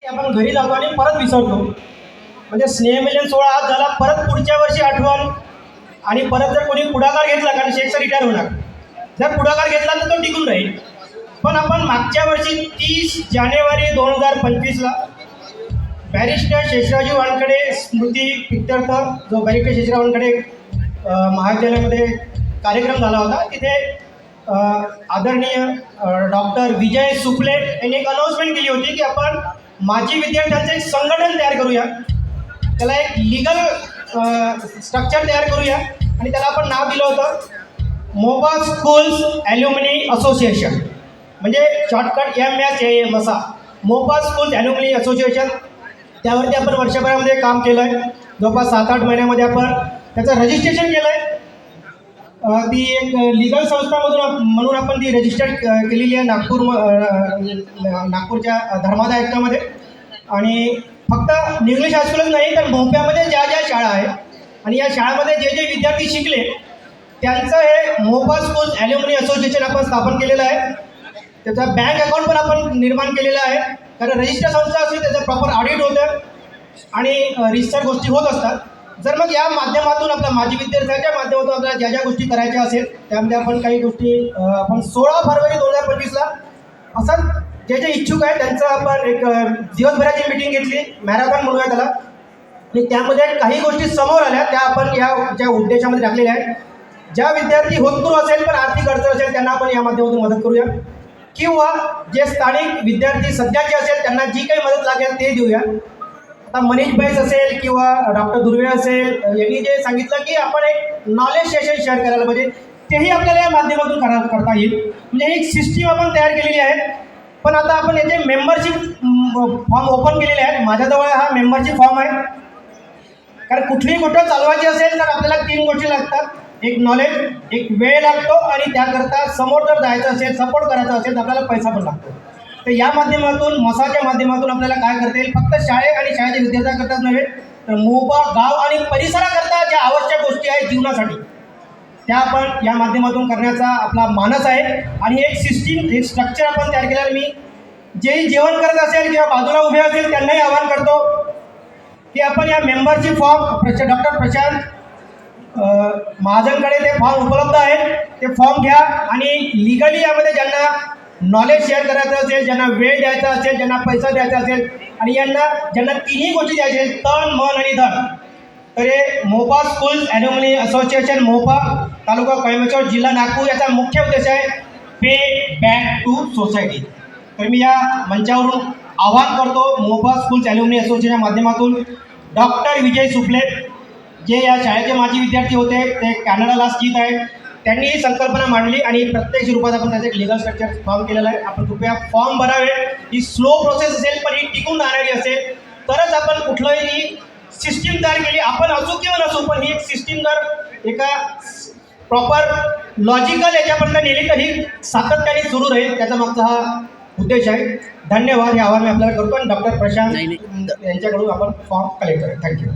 आपण घरी जातो आणि परत विसरतो. म्हणजे स्नेहमिलन सोहळा आज झाला, परत पुढच्या वर्षी आठवण. आणि परत जर कोणी पुढाकार घेतला, कारण शेख सर रिटायर होणार, जर पुढाकार घेतला तर तो टिकून राहील. पण आपण मागच्या वर्षी 30 जानेवारी 2025ला बॅरिस्टर शेषरावजी वानखडे स्मृती प्रित्यर्थ, जो बॅरिस्टर शेषराव वानखडे महाविद्यालयामध्ये कार्यक्रम झाला होता, तिथे आदरणीय डॉक्टर विजय सुपले यांनी एक अनाऊन्समेंट केली होती की आपण माजी विद्यार्थ्यांचं एक संघटन तयार करूया, त्याला एक लिगल स्ट्रक्चर तयार करूया आणि त्याला आपण नाव दिलं होतं मोपा स्कूल्स ॲल्युमिनी असोसिएशन, म्हणजे शॉर्टकट MSAMSA, मोपा स्कूल्स ॲल्युमिनी असोसिएशन. त्यावरती आपण वर्षभरामध्ये काम केलं आहे. जवळपास 7-8 महिन्यामध्ये आपण त्याचं रजिस्ट्रेशन केलं आहे. ती एक लिगल संस्थामधून म्हणून आपण ती रजिस्टर्ड केलेली आहे नागपूरच्या धर्मादाय आयुक्तामध्ये. आणि फक्त इंग्लिश हायस्कूलच नाही, तर मोप्यामध्ये ज्या ज्या शाळा आहेत आणि या शाळामध्ये जे जे विद्यार्थी शिकले त्यांचं हे मोपा स्कूल ॲल्युमिनी असोसिएशन आपण स्थापन केलेलं आहे. त्याचा बँक अकाउंट पण आपण निर्माण केलेला आहे, कारण रजिस्टर संस्था असली त्याचं प्रॉपर ऑडिट होतं आणि रिसर्च गोष्टी होत असतात. जर मग या माध्यमातून आपल्या माजी विद्यार्थ्यांच्या माध्यमातून आपल्याला ज्या ज्या गोष्टी करायच्या असेल त्यामध्ये आपण काही गोष्टी आपण 16 फरवरी 2025ला असं जे जे इच्छुक आहे त्यांचं आपण एक दिवसभराची मीटिंग घेतली, मॅरेथॉन म्हणूया त्याला. आणि त्यामध्ये काही गोष्टी समोर आल्या, त्या आपण या ज्या उद्देशामध्ये टाकलेल्या आहेत. ज्या विद्यार्थी होतकरू असेल पण आर्थिक अडचण असेल त्यांना आपण या माध्यमातून मदत करूया, किंवा जे स्थानिक विद्यार्थी सध्याचे असेल त्यांना जी काही मदत लागेल ते देऊया. आता मनीष बैस असेल किंवा डॉक्टर दुर्वे असेल यांनी जे सांगितलं की आपण एक नॉलेज सेशन शेअर करायला पाहिजे, तेही आपल्याला या माध्यमातून करता येईल. म्हणजे एक सिस्टीम आपण तयार केलेली आहे. पण आता आपण याचे मेंबरशिप फॉर्म ओपन केलेले आहेत. माझ्याजवळ हा मेंबरशिप फॉर्म आहे. कारण कुठलीही गोष्ट चालवायची असेल तर आपल्याला 3 गोष्टी लागतात, एक नॉलेज, एक वेळ लागतो आणि त्याकरता समोर जर जायचं असेल, सपोर्ट करायचा असेल तर आपल्याला पैसा पण लागतो. तर या माध्यमातून मसाच्या माध्यमातून आपल्याला काय करता येईल, फक्त शाळे आणि शाळेच्या विद्यार्थ्यांकरताच नव्हे तर मोपा गाव आणि परिसराकरता ज्या आवश्यक गोष्टी आहेत जीवनासाठी त्या आपण या माध्यमातून करण्याचा आपला मानस आहे. आणि एक सिस्टीम, एक स्ट्रक्चर आपण तयार केल्यावर मी जेही जेवण करत असेल किंवा बाजूला उभे असेल त्यांनाही आवाहन करतो की आपण या मेंबरशिप फॉर्म डॉक्टर प्रशांत महाजनकडे ते फॉर्म उपलब्ध आहेत, ते फॉर्म घ्या आणि लिगली यामध्ये ज्यांना नॉलेज शेअर करायचं असेल, ज्यांना वेळ द्यायचा असेल, ज्यांना पैसा द्यायचा असेल आणि ज्यांना तिन्ही गोष्टी द्यायच्या असेल, तन मन आणि धन, तर हे मोपा स्कूल्स ॲल्युमिनी असोसिएशन मोपा, तालुका कोयम्बतूर, जिल्हा नागपूर, याचा मुख्य उद्देश आहे पे बॅक टू सोसायटी. तर मी या मंचावरून आवाहन करतो मोपा स्कूल्स ॲल्युमिनी असोसिएशनच्या माध्यमातून डॉक्टर विजय सुपले, जे या शाळेचे माजी विद्यार्थी होते, ते कॅनडाला स्थित आहेत, त्यांनी ही संकल्पना मांडली आणि प्रत्यक्ष रूपात आपण त्याचं एक लिगल स्ट्रक्चर फॉर्म केलेलं आहे. आपण कृपया फॉर्म भरावे. ही स्लो प्रोसेस असेल पण ही टिकून राहणारी असेल तरच आपण कुठलंही सिस्टीम तयार केली, आपण असू किंवा नसू, पण ही एक सिस्टीम जर एका प्रॉपर लॉजिकल याच्यापर्यंत नेली तर ही सातत्याने सुरू राहील. त्याचा मागचा हा उद्देश आहे. धन्यवाद. हे आवाहन मी आपल्याला करतो आणि डॉक्टर प्रशांत यांच्याकडून आपण फॉर्म कलेक्ट करेल. थँक्यू.